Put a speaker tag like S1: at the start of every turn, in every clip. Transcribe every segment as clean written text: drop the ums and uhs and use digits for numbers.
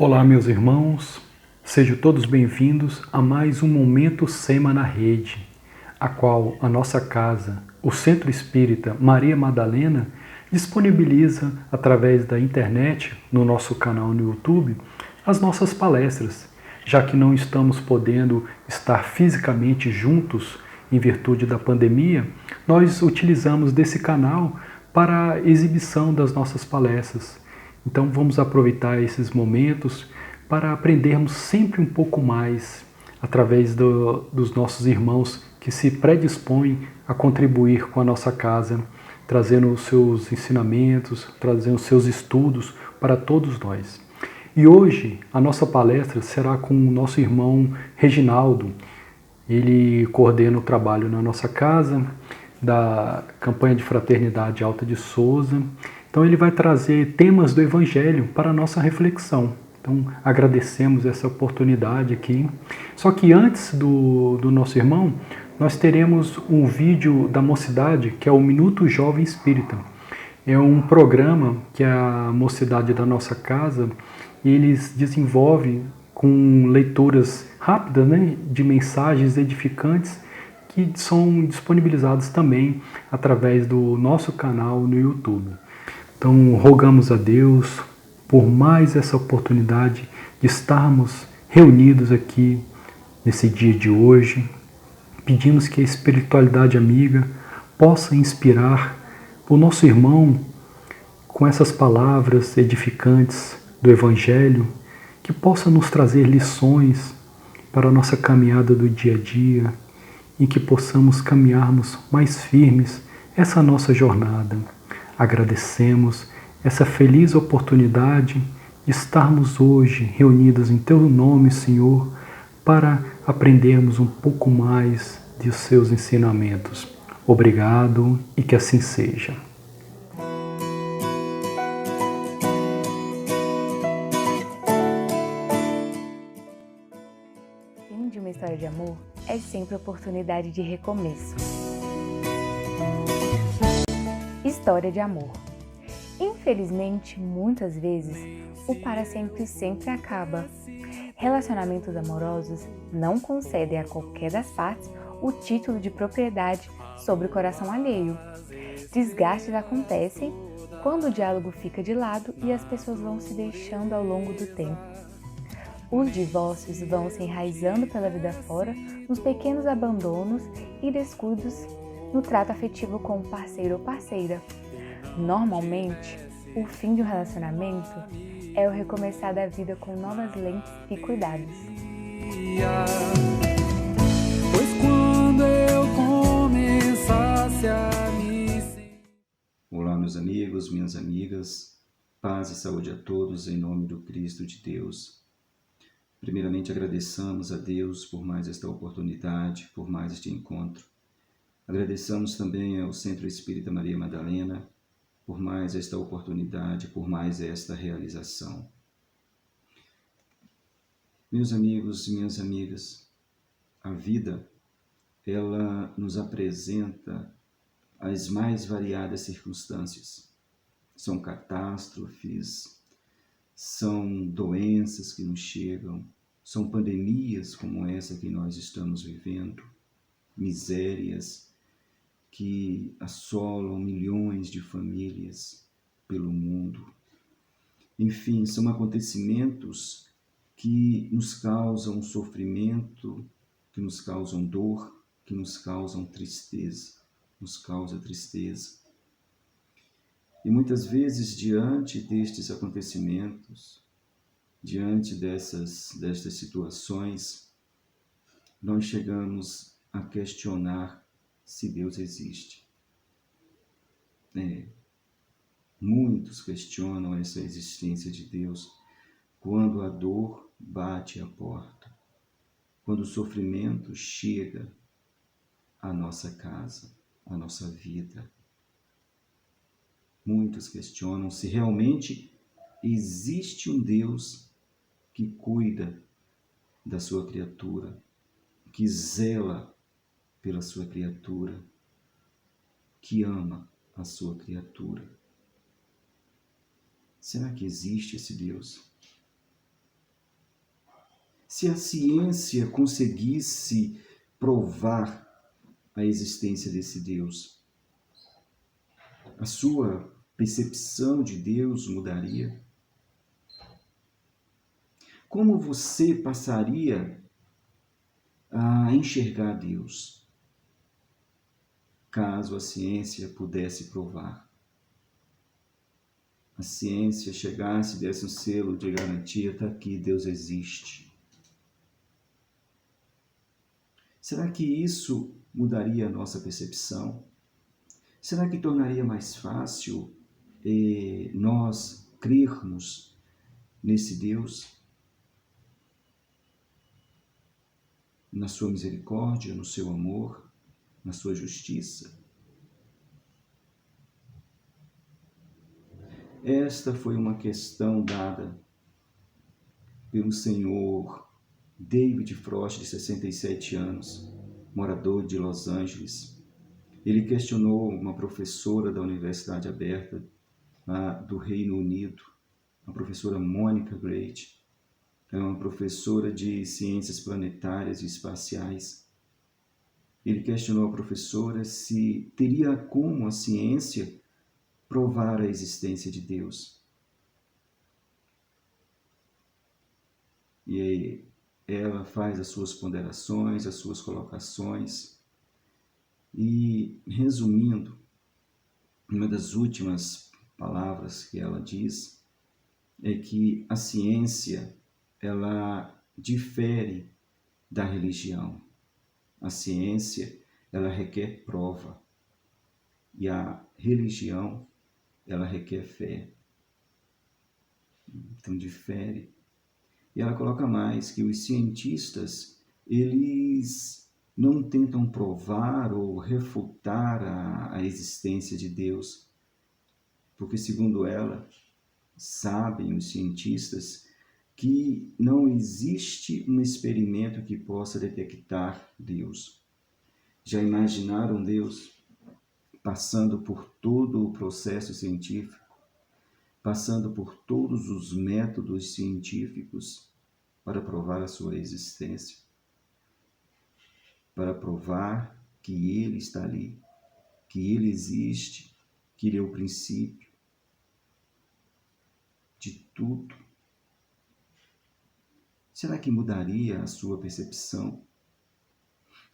S1: Olá, meus irmãos, sejam todos bem-vindos a mais um Momento Sema na Rede, a qual a nossa casa, o Centro Espírita Maria Madalena, disponibiliza através da internet, no nosso canal no YouTube, as nossas palestras, já que não estamos podendo estar fisicamente juntos em virtude da pandemia, nós utilizamos desse canal para a exibição das nossas palestras. Então vamos aproveitar esses momentos para aprendermos sempre um pouco mais através dos nossos irmãos que se predispõem a contribuir com a nossa casa, trazendo os seus ensinamentos, trazendo os seus estudos para todos nós. E hoje a nossa palestra será com o nosso irmão Reginaldo. Ele coordena o trabalho na nossa casa, da campanha de fraternidade Alta de Souza. Então ele vai trazer temas do Evangelho para a nossa reflexão. Então agradecemos essa oportunidade aqui. Só que antes do nosso irmão, nós teremos um vídeo da mocidade, que é o Minuto Jovem Espírita. É um programa que a mocidade da nossa casa, eles desenvolvem com leituras rápidas, de mensagens edificantes que são disponibilizadas também através do nosso canal no YouTube. Então, rogamos a Deus por mais essa oportunidade de estarmos reunidos aqui nesse dia de hoje. Pedimos que a espiritualidade amiga possa inspirar o nosso irmão com essas palavras edificantes do Evangelho, que possa nos trazer lições para a nossa caminhada do dia a dia e que possamos caminharmos mais firmes essa nossa jornada. Agradecemos essa feliz oportunidade de estarmos hoje reunidos em Teu nome, Senhor, para aprendermos um pouco mais de Seus ensinamentos. Obrigado e que assim seja.
S2: Fim de uma história de amor é sempre oportunidade de recomeço. História de amor. Infelizmente, muitas vezes, o para sempre acaba. Relacionamentos amorosos não concedem a qualquer das partes o título de propriedade sobre o coração alheio. Desgastes acontecem quando o diálogo fica de lado e as pessoas vão se deixando ao longo do tempo. Os divórcios vão se enraizando pela vida fora, nos pequenos abandonos e descuidos no trato afetivo com o parceiro ou parceira. Normalmente, o fim de um relacionamento é o recomeçar da vida com novas lentes e cuidados.
S3: Pois quando eu começasse a me...
S4: Olá, meus amigos, minhas amigas, paz e saúde a todos em nome do Cristo de Deus. Primeiramente, agradeçamos a Deus por mais esta oportunidade, por mais este encontro. Agradecemos também ao Centro Espírita Maria Madalena por mais esta oportunidade, por mais esta realização. Meus amigos e minhas amigas, a vida, ela nos apresenta as mais variadas circunstâncias. São catástrofes, são doenças que nos chegam, são pandemias como essa que nós estamos vivendo, misérias que assolam milhões de famílias pelo mundo. Enfim, são acontecimentos que nos causam sofrimento, que nos causam dor, que nos causam tristeza, nos causa tristeza. E muitas vezes, diante destes acontecimentos, diante destas situações, nós chegamos a questionar se Deus existe. Muitos questionam essa existência de Deus quando a dor bate à porta, quando o sofrimento chega à nossa casa, à nossa vida. Muitos questionam se realmente existe um Deus que cuida da sua criatura, que zela pela sua criatura, que ama a sua criatura. Será que existe esse Deus? Se a ciência conseguisse provar a existência desse Deus, a sua percepção de Deus mudaria? Como você passaria a enxergar Deus, caso a ciência pudesse provar? A ciência chegasse e desse um selo de garantia, está aqui, Deus existe. Será que isso mudaria a nossa percepção? Será que tornaria mais fácil nós crermos nesse Deus? Na sua misericórdia, no seu amor, na sua justiça? Esta foi uma questão dada pelo senhor David Frost, de 67 anos, morador de Los Angeles. Ele questionou uma professora da Universidade Aberta do Reino Unido, a professora Monica Great. É uma professora de ciências planetárias e espaciais. Ele questionou a professora se teria como a ciência provar a existência de Deus. E aí ela faz as suas ponderações, as suas colocações. E, resumindo, uma das últimas palavras que ela diz é que a ciência, ela difere da religião. A ciência, ela requer prova. E a religião, ela requer fé. Então, difere. E ela coloca mais que os cientistas, eles não tentam provar ou refutar a existência de Deus, porque, segundo ela, sabem os cientistas que não existe um experimento que possa detectar Deus. Já imaginaram Deus passando por todo o processo científico, passando por todos os métodos científicos para provar a sua existência, para provar que Ele está ali, que Ele existe, que Ele é o princípio de tudo? Será que mudaria a sua percepção?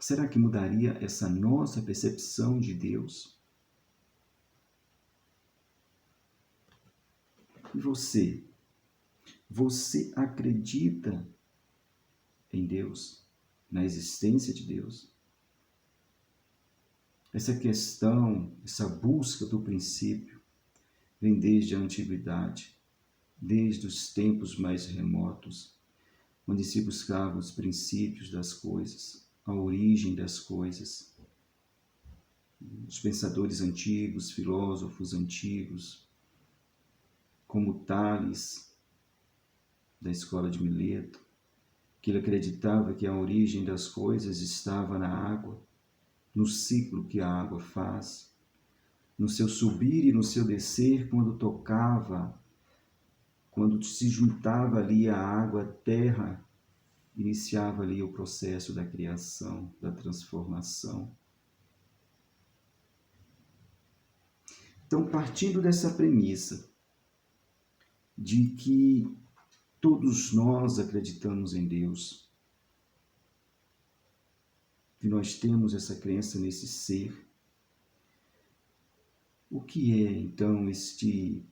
S4: Será que mudaria essa nossa percepção de Deus? E você? Você acredita em Deus? Na existência de Deus? Essa questão, essa busca do princípio, vem desde a antiguidade, desde os tempos mais remotos, onde se buscava os princípios das coisas, a origem das coisas. Os pensadores antigos, filósofos antigos, como Tales, da escola de Mileto, que ele acreditava que a origem das coisas estava na água, no ciclo que a água faz, no seu subir e no seu descer, quando tocava, quando se juntava ali a água, a terra, iniciava ali o processo da criação, da transformação. Então, partindo dessa premissa de que todos nós acreditamos em Deus, que nós temos essa crença nesse ser, o que é então este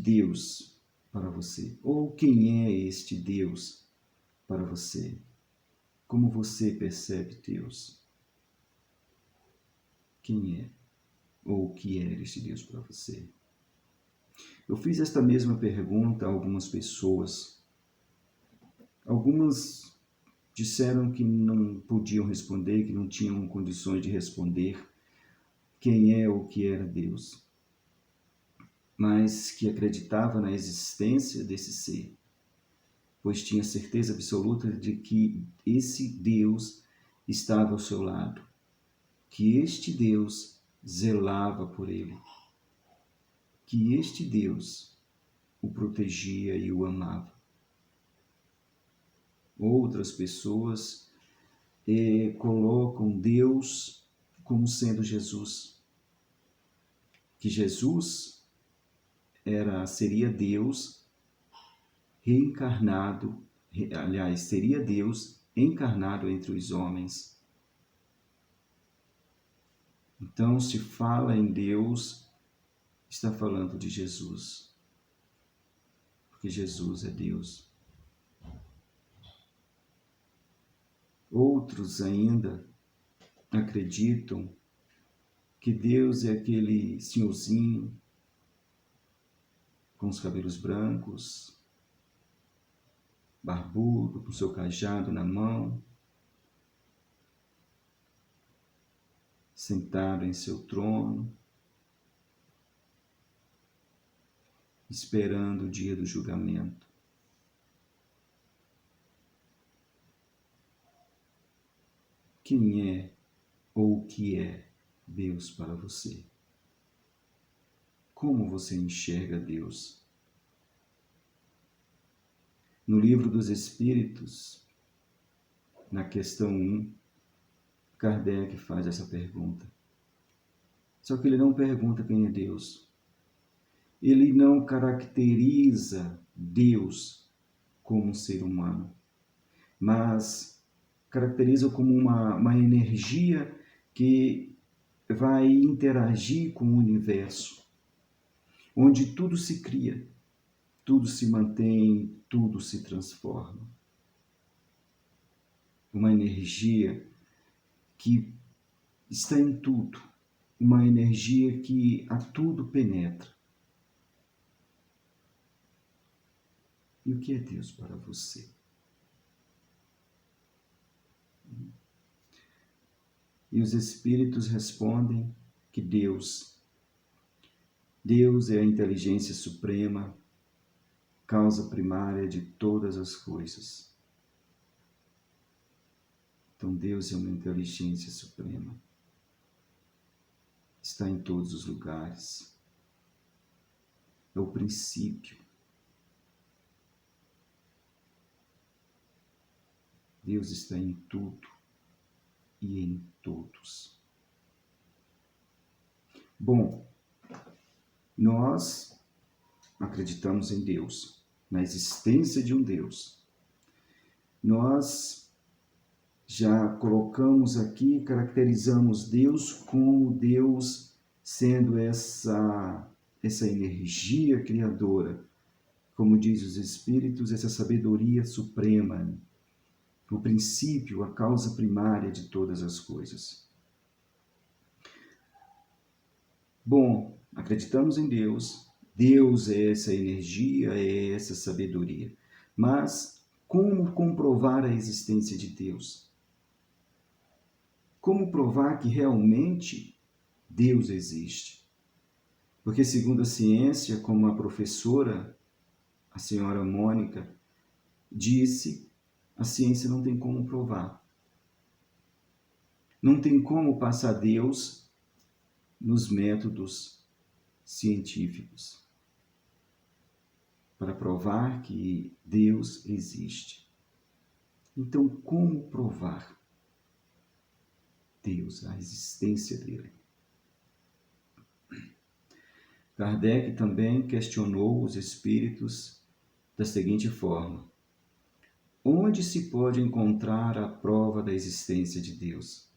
S4: Deus para você? Ou quem é este Deus para você? Como você percebe Deus? Quem é? Ou o que é este Deus para você? Eu fiz esta mesma pergunta a algumas pessoas. Algumas disseram que não podiam responder, que não tinham condições de responder quem é ou o que era Deus, mas que acreditava na existência desse ser, pois tinha certeza absoluta de que esse Deus estava ao seu lado, que este Deus zelava por ele, que este Deus o protegia e o amava. Outras pessoas colocam Deus como sendo Jesus. Que Jesus seria Deus reencarnado, aliás, seria Deus encarnado entre os homens. Então, se fala em Deus, está falando de Jesus, porque Jesus é Deus. Outros ainda acreditam que Deus é aquele senhorzinho com os cabelos brancos, barbudo, com seu cajado na mão, sentado em seu trono, esperando o dia do julgamento. Quem é ou o que é Deus para você? Como você enxerga Deus? No Livro dos Espíritos, na questão 1, Kardec faz essa pergunta. Só que ele não pergunta quem é Deus. Ele não caracteriza Deus como um ser humano, mas caracteriza como uma energia que vai interagir com o universo, onde tudo se cria, tudo se mantém, tudo se transforma. Uma energia que está em tudo, uma energia que a tudo penetra. E o que é Deus para você? E os Espíritos respondem que Deus é a inteligência suprema, causa primária de todas as coisas. Então Deus é uma inteligência suprema. Está em todos os lugares. É o princípio. Deus está em tudo e em todos. Bom, nós acreditamos em Deus, na existência de um Deus. Nós já colocamos aqui, caracterizamos Deus como Deus sendo essa energia criadora, como diz os Espíritos, essa sabedoria suprema, o princípio, a causa primária de todas as coisas. Bom, acreditamos em Deus. Deus é essa energia, é essa sabedoria. Mas como comprovar a existência de Deus? Como provar que realmente Deus existe? Porque segundo a ciência, como a professora, a senhora Mônica, disse, a ciência não tem como provar. Não tem como passar Deus nos métodos científicos para provar que Deus existe. Então, como provar Deus, a existência dele? Kardec também questionou os espíritos da seguinte forma: onde se pode encontrar a prova da existência de Deus?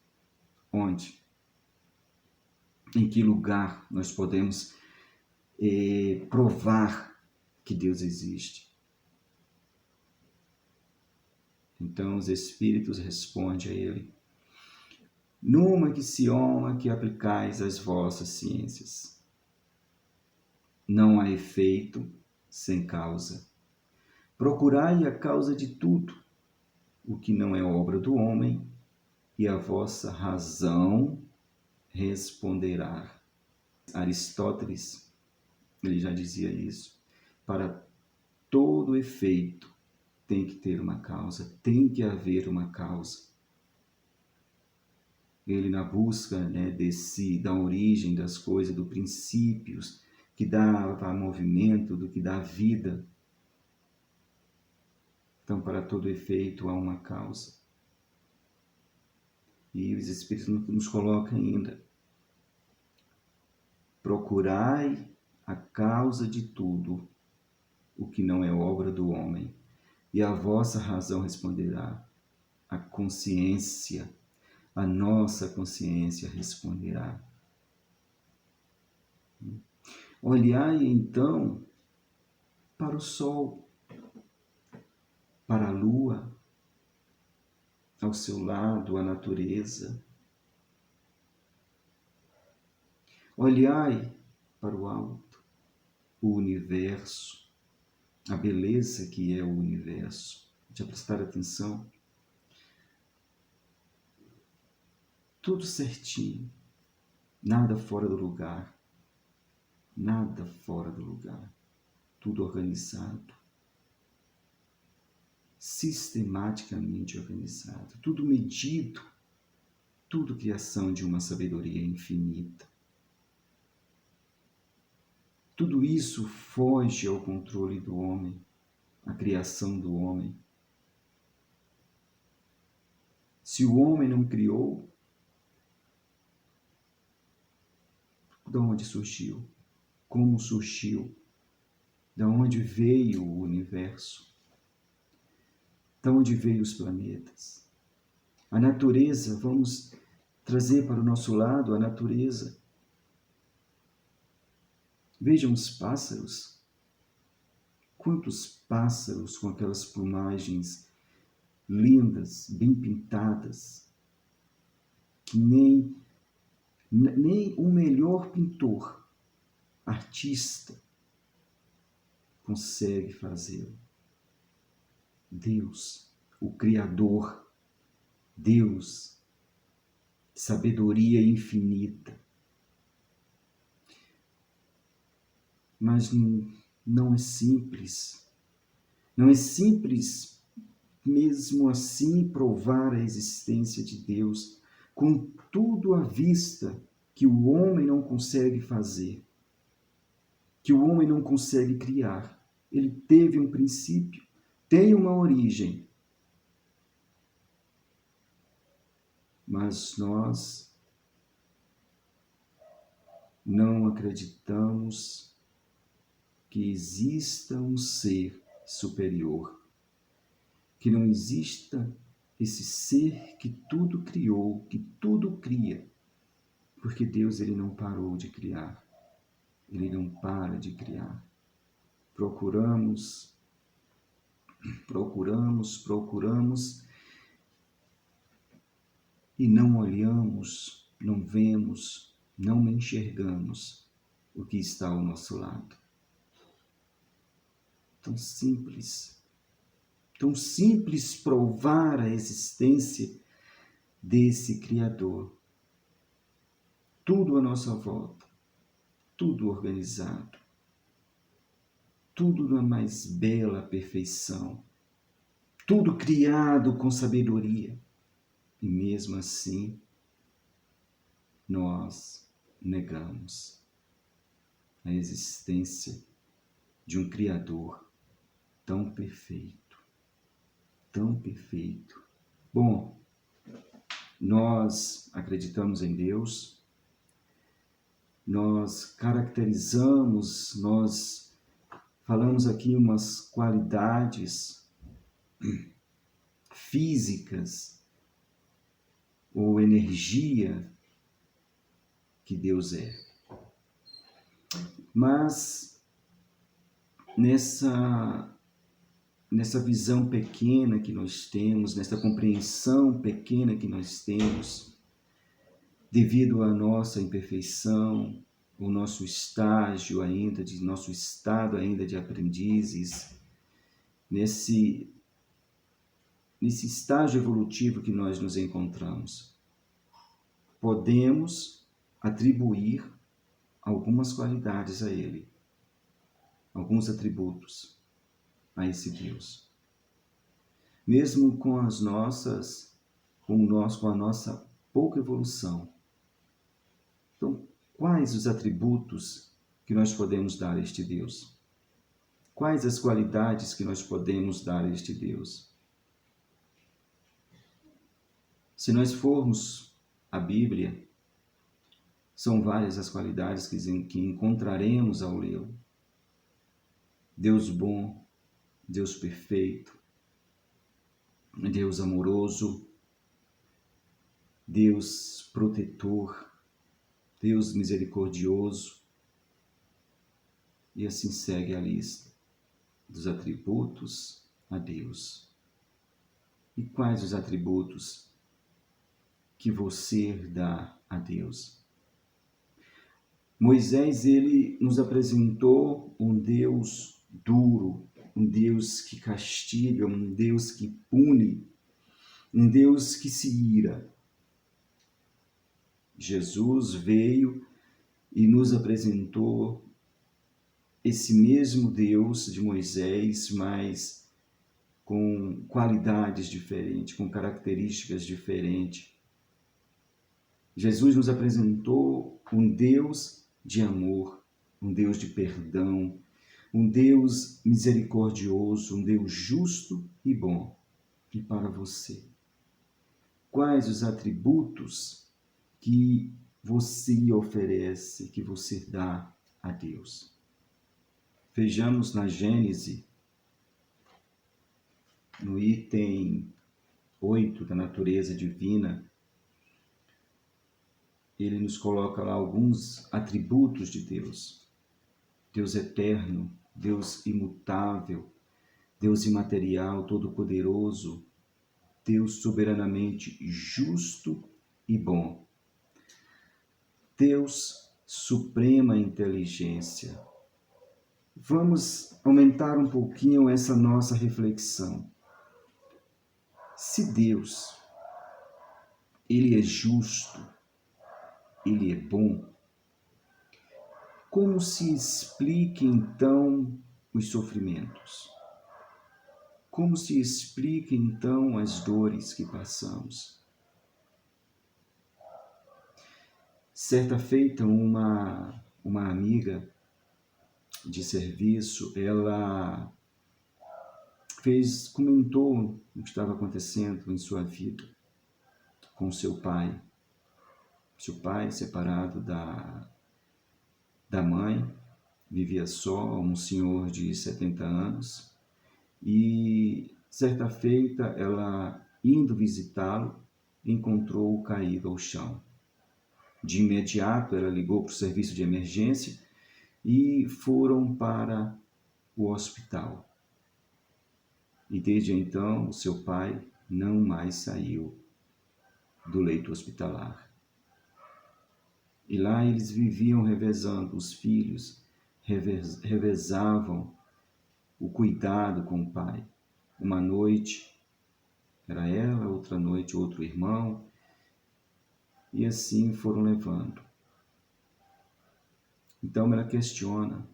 S4: Onde? Em que lugar nós podemos provar que Deus existe? Então os Espíritos respondem a ele: numa axioma que aplicais às vossas ciências. Não há efeito sem causa. Procurai a causa de tudo, o que não é obra do homem, e a vossa razão responderá. Aristóteles, ele já dizia isso. Para todo efeito tem que ter uma causa, tem que haver uma causa. Ele na busca da origem das coisas, dos princípios que dá movimento, do que dá vida. Então, para todo efeito, há uma causa. E os Espíritos nos colocam ainda: procurai a causa de tudo, o que não é obra do homem, e a vossa razão responderá. A consciência, a nossa consciência responderá. Olhai então para o sol, para a lua, ao seu lado, a natureza. Olhai para o alto, o universo, a beleza que é o universo. Já prestar atenção? Tudo certinho, nada fora do lugar, nada fora do lugar, tudo organizado, sistematicamente organizado, tudo medido, tudo criação de uma sabedoria infinita. Tudo isso foge ao controle do homem, à criação do homem. Se o homem não criou, de onde surgiu? Como surgiu? De onde veio o universo? De onde veio os planetas? A natureza, vamos trazer para o nosso lado a natureza. Vejam os pássaros. Quantos pássaros com aquelas plumagens lindas, bem pintadas, que nem o melhor pintor, artista, consegue fazê-lo. Deus, o Criador, Deus, sabedoria infinita. Mas não é simples. Não é simples, mesmo assim, provar a existência de Deus, com tudo à vista que o homem não consegue fazer, que o homem não consegue criar. Ele teve um princípio, tem uma origem. Mas nós não acreditamos que exista um ser superior, que não exista esse ser que tudo criou, que tudo cria, porque Deus ele não parou de criar, ele não para de criar. Procuramos e não olhamos, não vemos, não enxergamos o que está ao nosso lado. Tão simples provar a existência desse Criador. Tudo à nossa volta, tudo organizado, tudo na mais bela perfeição, tudo criado com sabedoria. E mesmo assim, nós negamos a existência de um Criador tão perfeito, tão perfeito. Bom, nós acreditamos em Deus, nós caracterizamos, nós falamos aqui umas qualidades físicas ou energia que Deus é. Mas nessa visão pequena que nós temos, nessa compreensão pequena que nós temos, devido à nossa imperfeição, o nosso estágio ainda, nosso estado ainda de aprendizes, nesse estágio evolutivo que nós nos encontramos, podemos atribuir algumas qualidades a Ele, alguns atributos a esse Deus. Mesmo com a nossa pouca evolução. Então, quais os atributos que nós podemos dar a este Deus? Quais as qualidades que nós podemos dar a este Deus? Se nós formos à Bíblia, são várias as qualidades que encontraremos ao lê-lo. Deus bom, Deus perfeito, Deus amoroso, Deus protetor, Deus misericordioso, e assim segue a lista dos atributos a Deus. E quais os atributos que você dá a Deus? Moisés, ele nos apresentou um Deus duro, um Deus que castiga, um Deus que pune, um Deus que se ira. Jesus veio e nos apresentou esse mesmo Deus de Moisés, mas com qualidades diferentes, com características diferentes. Jesus nos apresentou um Deus de amor, um Deus de perdão, um Deus misericordioso, um Deus justo e bom. E para você, quais os atributos que você oferece, que você dá a Deus? Vejamos na Gênesis, no item 8 da natureza divina, ele nos coloca lá alguns atributos de Deus. Deus eterno, Deus imutável, Deus imaterial, todo-poderoso, Deus soberanamente justo e bom. Deus suprema inteligência. Vamos aumentar um pouquinho essa nossa reflexão. Se Deus, ele é justo, ele é bom, como se explica então os sofrimentos? Como se explica então as dores que passamos? Certa feita, uma amiga de serviço, ela comentou o que estava acontecendo em sua vida com seu pai. Seu pai, separado da mãe, vivia só, um senhor de 70 anos, e certa feita, ela, indo visitá-lo, encontrou-o caído ao chão. De imediato, ela ligou para o serviço de emergência e foram para o hospital. E desde então, o seu pai não mais saiu do leito hospitalar. E lá eles viviam revezando, os filhos revezavam o cuidado com o pai. Uma noite era ela, outra noite outro irmão, e assim foram levando. Então ela questiona,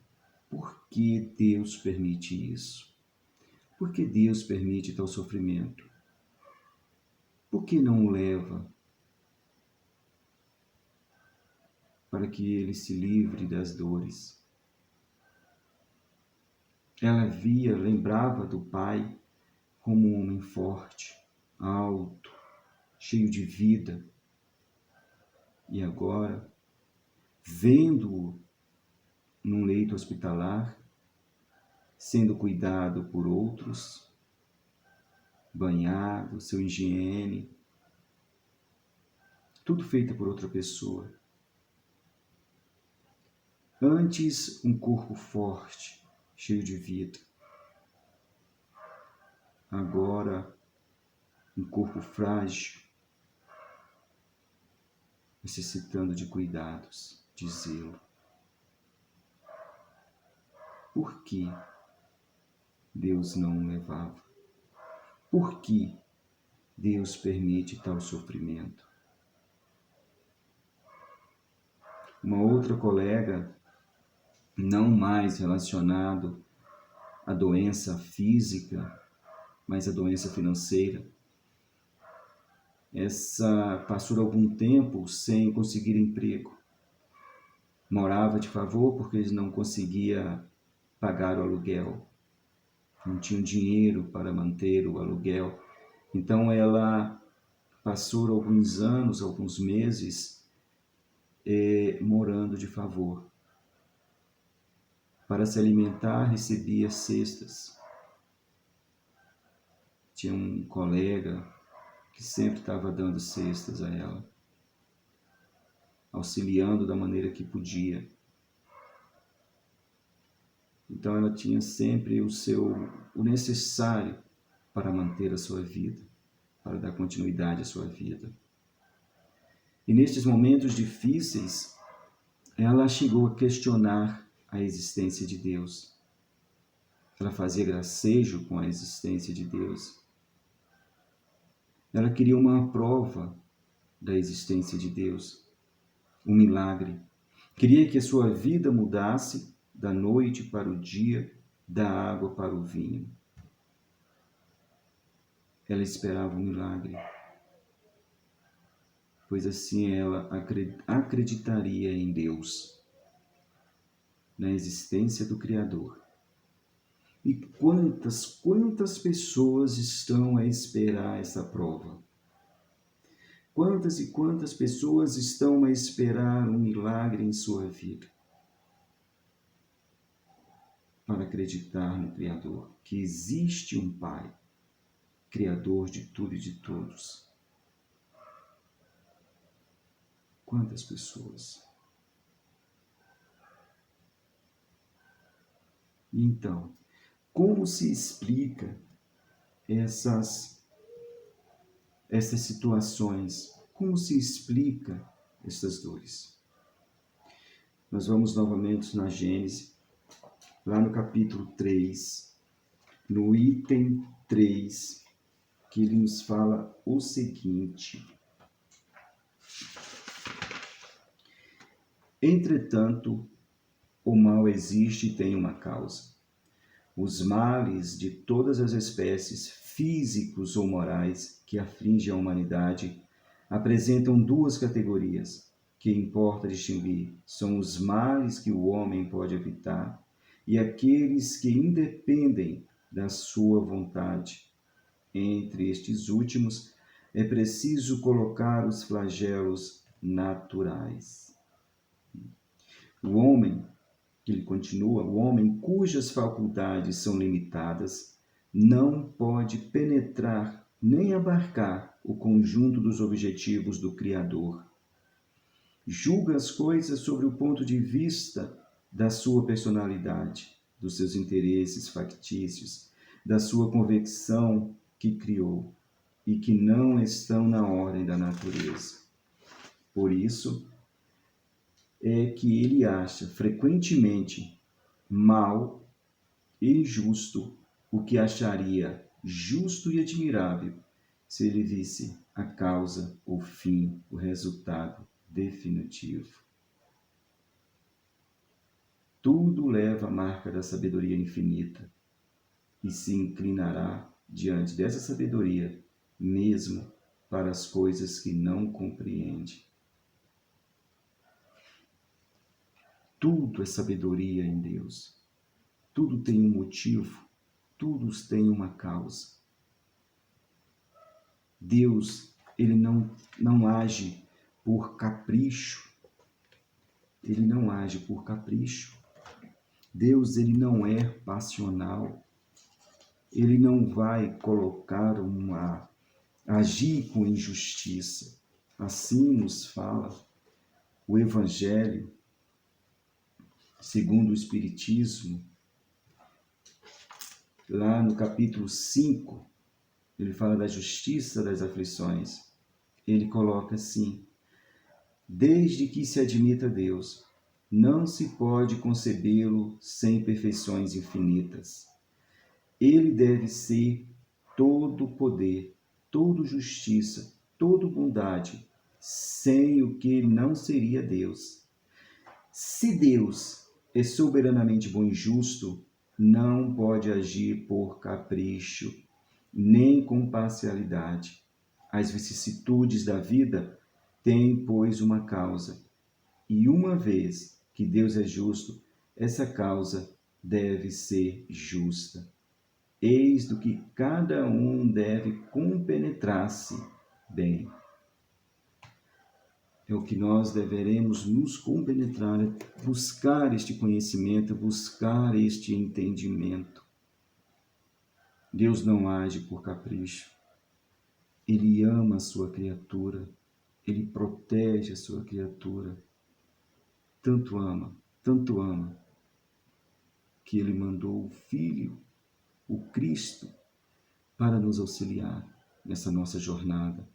S4: por que Deus permite isso? Por que Deus permite tal sofrimento? Por que não o leva para que ele se livre das dores? Ela lembrava do pai como um homem forte, alto, cheio de vida. E agora, vendo-o num leito hospitalar, sendo cuidado por outros, banhado, seu higiene, tudo feito por outra pessoa. Antes, um corpo forte, cheio de vida. Agora, um corpo frágil, necessitando de cuidados, de zelo. Por que Deus não o levava? Por que Deus permite tal sofrimento? Uma outra colega, não mais relacionado à doença física, mas à doença financeira, essa passou algum tempo sem conseguir emprego. Morava de favor porque não conseguia pagar o aluguel. Não tinha dinheiro para manter o aluguel. Então ela passou alguns anos, alguns meses, morando de favor. Para se alimentar, recebia cestas. Tinha um colega que sempre estava dando cestas a ela, auxiliando da maneira que podia. Então ela tinha sempre o necessário para manter a sua vida, para dar continuidade à sua vida. E nestes momentos difíceis, ela chegou a questionar a existência de Deus. Ela fazia gracejo com a existência de Deus. Ela queria uma prova da existência de Deus, um milagre. Queria que a sua vida mudasse da noite para o dia, da água para o vinho. Ela esperava um milagre, pois assim ela acreditaria em Deus, na existência do Criador. E quantas pessoas estão a esperar essa prova? Quantas e quantas pessoas estão a esperar um milagre em sua vida? Para acreditar no Criador, que existe um Pai, Criador de tudo e de todos. Quantas pessoas? Então, como se explica essas situações? Como se explica essas dores? Nós vamos novamente na Gênesis, lá no capítulo 3, no item 3, que ele nos fala o seguinte: entretanto, o mal existe e tem uma causa. Os males de todas as espécies, físicos ou morais, que afligem a humanidade, apresentam duas categorias que importa distinguir. São os males que o homem pode evitar e aqueles que independem da sua vontade. Entre estes últimos, é preciso colocar os flagelos naturais. O homem, ele continua, o homem cujas faculdades são limitadas, não pode penetrar nem abarcar o conjunto dos objetivos do Criador. Julga as coisas sobre o ponto de vista da sua personalidade, dos seus interesses factícios, da sua convicção que criou e que não estão na ordem da natureza. Por isso é que ele acha frequentemente mal e injusto o que acharia justo e admirável se ele visse a causa, o fim, o resultado definitivo. Tudo leva a marca da sabedoria infinita e se inclinará diante dessa sabedoria, mesmo para as coisas que não compreende. Tudo é sabedoria em Deus. Tudo tem um motivo, tudo tem uma causa. Deus, ele não age por capricho. Ele não age por capricho. Deus, ele não é passional. Ele não vai agir com injustiça. Assim nos fala o Evangelho segundo o Espiritismo, lá no capítulo 5, ele fala da justiça das aflições. Ele coloca assim: desde que se admita Deus, não se pode concebê-lo sem perfeições infinitas. Ele deve ser todo poder, todo justiça, todo bondade, sem o que não seria Deus. Se Deus é soberanamente bom e justo, não pode agir por capricho, nem com parcialidade. As vicissitudes da vida têm, pois, uma causa. E uma vez que Deus é justo, essa causa deve ser justa. Eis do que cada um deve compenetrar-se bem. É o que nós deveremos nos compenetrar, buscar este conhecimento, buscar este entendimento. Deus não age por capricho. Ele ama a sua criatura. Ele protege a sua criatura. Tanto ama, que Ele mandou o Filho, o Cristo, para nos auxiliar nessa nossa jornada,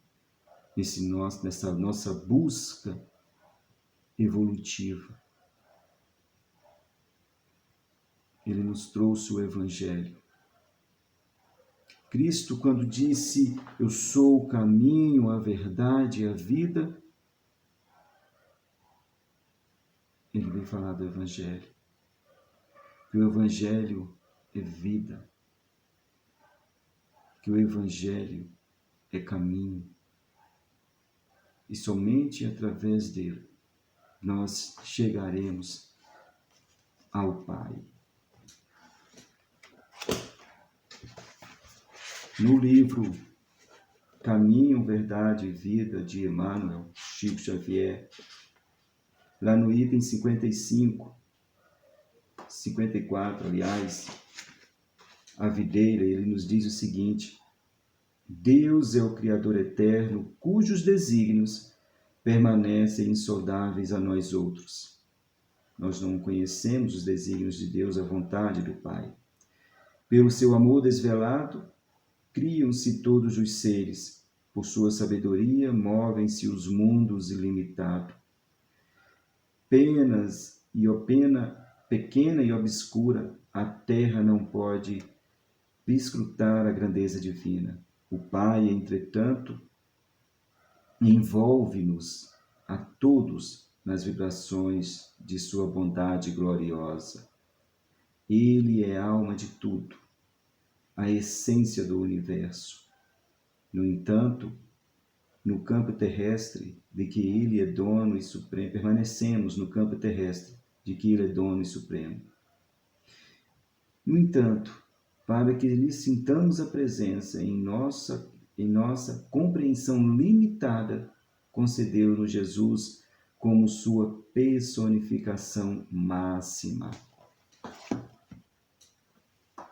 S4: nessa nossa busca evolutiva. Ele nos trouxe o Evangelho. Cristo, quando disse, eu sou o caminho, a verdade e a vida, Ele veio falar do Evangelho. Que o Evangelho é vida. Que o Evangelho é caminho. E somente através dele nós chegaremos ao Pai. No livro Caminho, Verdade e Vida, de Emmanuel, Chico Xavier, lá no item 54, aliás, a videira, ele nos diz o seguinte: Deus é o Criador eterno, cujos desígnios permanecem insondáveis a nós outros. Nós não conhecemos os desígnios de Deus, a vontade do Pai. Pelo seu amor desvelado, criam-se todos os seres. Por sua sabedoria, movem-se os mundos ilimitados. Pequena e obscura, a terra não pode escrutar a grandeza divina. O Pai, entretanto, envolve-nos a todos nas vibrações de sua bondade gloriosa. Ele é a alma de tudo, a essência do universo. No entanto, no campo terrestre de que ele é dono e supremo, permanecemos no campo terrestre de que ele é dono e supremo. No entanto, para que lhe sintamos a presença em nossa compreensão limitada, concedeu-nos Jesus como sua personificação máxima.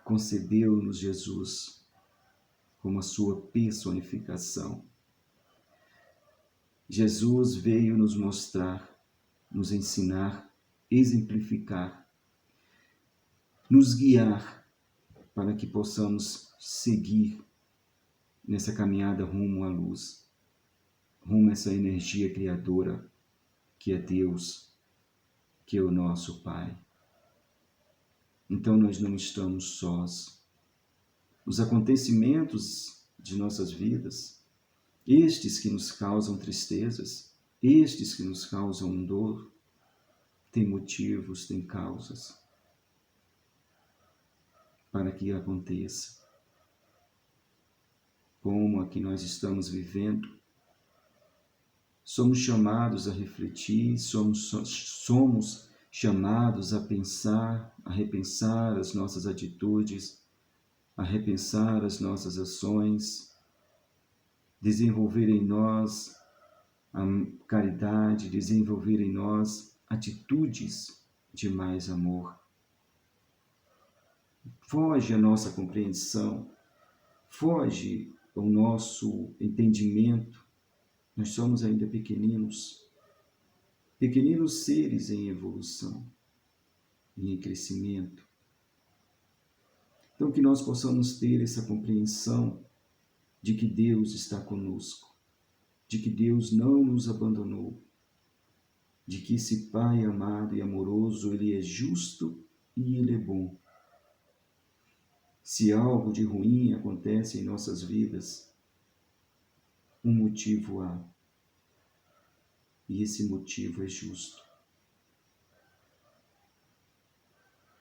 S4: Concedeu-nos Jesus como a sua personificação. Jesus veio nos mostrar, nos ensinar, exemplificar, nos guiar para que possamos seguir nessa caminhada rumo à luz, rumo a essa energia criadora que é Deus, que é o nosso Pai. Então nós não estamos sós. Os acontecimentos de nossas vidas, estes que nos causam tristezas, estes que nos causam dor, têm motivos, têm causas para que aconteça. Como a que nós estamos vivendo, somos chamados a refletir, somos chamados a pensar, a repensar as nossas atitudes, a repensar as nossas ações, desenvolver em nós a caridade, desenvolver em nós atitudes de mais amor. Foge a nossa compreensão, foge ao nosso entendimento. Nós somos ainda pequeninos seres em evolução e em crescimento. Então que nós possamos ter essa compreensão de que Deus está conosco, de que Deus não nos abandonou, de que esse Pai amado e amoroso, Ele é justo e Ele é bom. Se algo de ruim acontece em nossas vidas, um motivo há. E esse motivo é justo.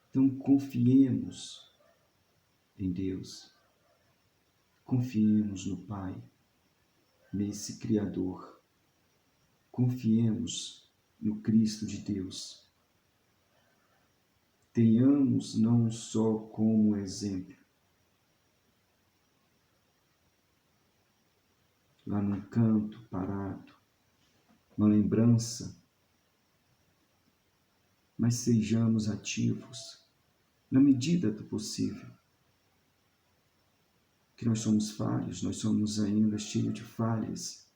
S4: Então confiemos em Deus. Confiemos no Pai, nesse Criador. Confiemos no Cristo de Deus. Tenhamos não só como exemplo, lá num canto parado, uma lembrança, mas sejamos ativos na medida do possível. Que nós somos falhos, nós somos ainda cheios de falhas,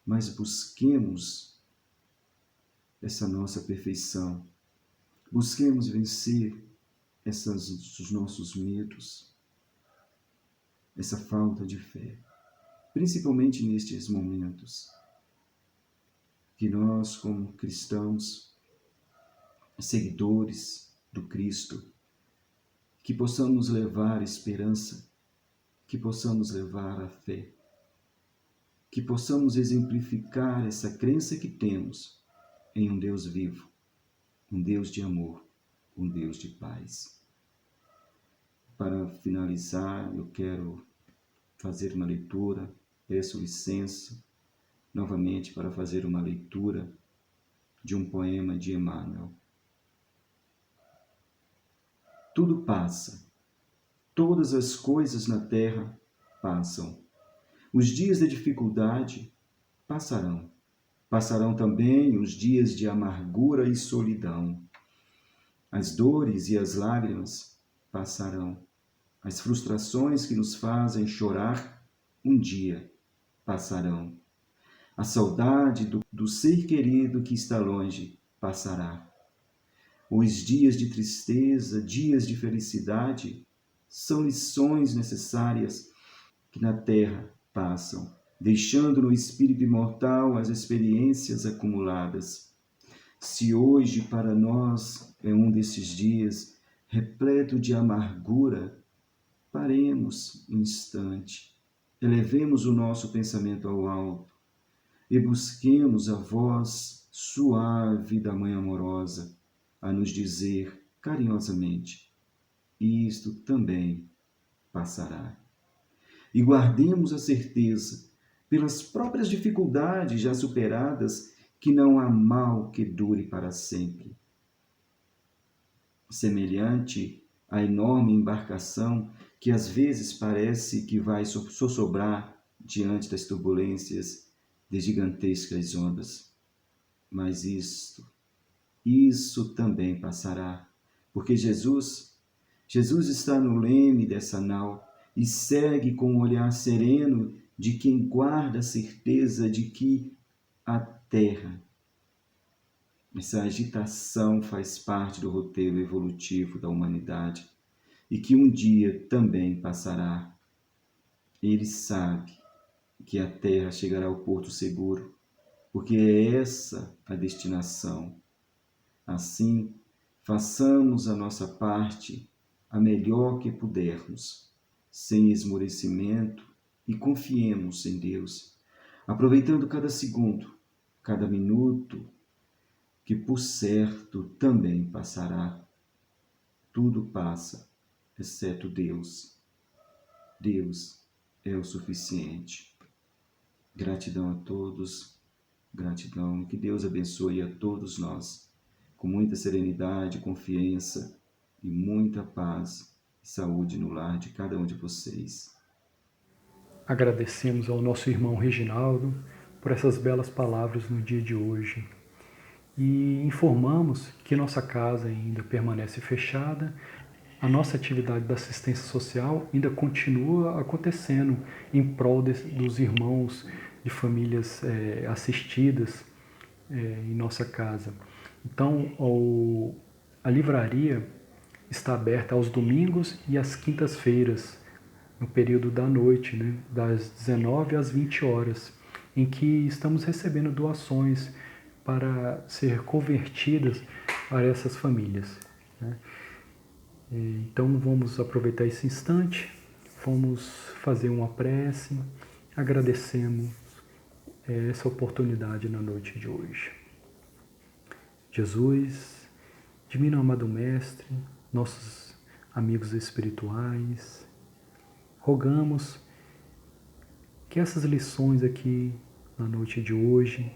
S4: mas busquemos essa nossa perfeição, busquemos vencer os nossos medos, essa falta de fé, principalmente nestes momentos, que nós, como cristãos, seguidores do Cristo, que possamos levar esperança, que possamos levar a fé, que possamos exemplificar essa crença que temos em um Deus vivo, um Deus de amor, um Deus de paz. Para finalizar, eu quero fazer uma leitura, peço licença novamente para fazer uma leitura de um poema de Emmanuel. Tudo passa, todas as coisas na terra passam. Os dias de dificuldade passarão. Passarão também os dias de amargura e solidão. As dores e as lágrimas passarão. As frustrações que nos fazem chorar um dia passarão. A saudade do ser querido que está longe passará. Os dias de tristeza, dias de felicidade, são lições necessárias que na terra passam, deixando no espírito imortal as experiências acumuladas. Se hoje para nós é um desses dias repleto de amargura, paremos um instante, elevemos o nosso pensamento ao alto e busquemos a voz suave da Mãe amorosa a nos dizer carinhosamente: isto também passará. E guardemos a certeza, pelas próprias dificuldades já superadas, que não há mal que dure para sempre. Semelhante à enorme embarcação que às vezes parece que vai sossobrar diante das turbulências de gigantescas ondas. Mas isso também passará, porque Jesus está no leme dessa nau e segue com um olhar sereno de quem guarda a certeza de que a terra, essa agitação faz parte do roteiro evolutivo da humanidade e que um dia também passará. Ele sabe que a terra chegará ao porto seguro, porque é essa a destinação. Assim, façamos a nossa parte a melhor que pudermos, sem esmorecimento, e confiemos em Deus, aproveitando cada segundo, cada minuto, que por certo também passará. Tudo passa, exceto Deus. Deus é o suficiente. Gratidão a todos, gratidão, que Deus abençoe a todos nós, com muita serenidade, confiança e muita paz e saúde no lar de cada um de vocês.
S1: Agradecemos ao nosso irmão Reginaldo por essas belas palavras no dia de hoje e informamos que nossa casa ainda permanece fechada, a nossa atividade da assistência social ainda continua acontecendo em prol dos irmãos de famílias assistidas em nossa casa. Então, a livraria está aberta aos domingos e às quintas-feiras, no período da noite, né, das 19 às 20 horas, em que estamos recebendo doações para ser convertidas para essas famílias, né? Então vamos aproveitar esse instante, vamos fazer uma prece, agradecemos essa oportunidade na noite de hoje. Jesus, Divino Amado Mestre, nossos amigos espirituais, rogamos que essas lições aqui na noite de hoje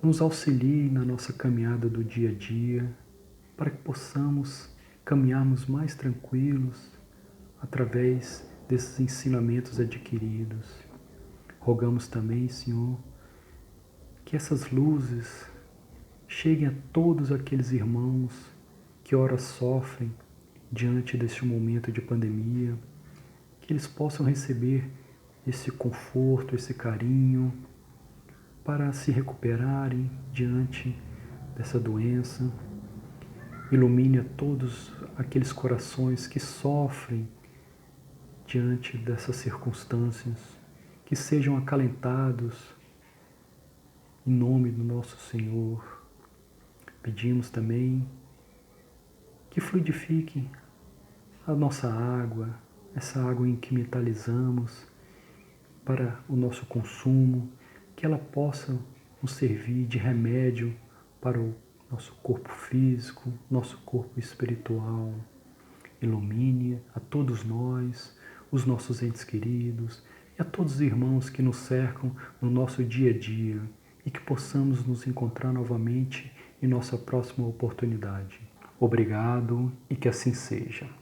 S1: nos auxiliem na nossa caminhada do dia a dia, para que possamos caminharmos mais tranquilos através desses ensinamentos adquiridos. Rogamos também, Senhor, que essas luzes cheguem a todos aqueles irmãos que ora sofrem diante deste momento de pandemia, que eles possam receber esse conforto, esse carinho, para se recuperarem diante dessa doença. Ilumine a todos aqueles corações que sofrem diante dessas circunstâncias, que sejam acalentados em nome do nosso Senhor. Pedimos também que fluidifique a nossa água, essa água em que metalizamos para o nosso consumo, que ela possa nos servir de remédio para o nosso corpo físico, nosso corpo espiritual. Ilumine a todos nós, os nossos entes queridos e a todos os irmãos que nos cercam no nosso dia a dia e que possamos nos encontrar novamente em nossa próxima oportunidade. Obrigado e que assim seja.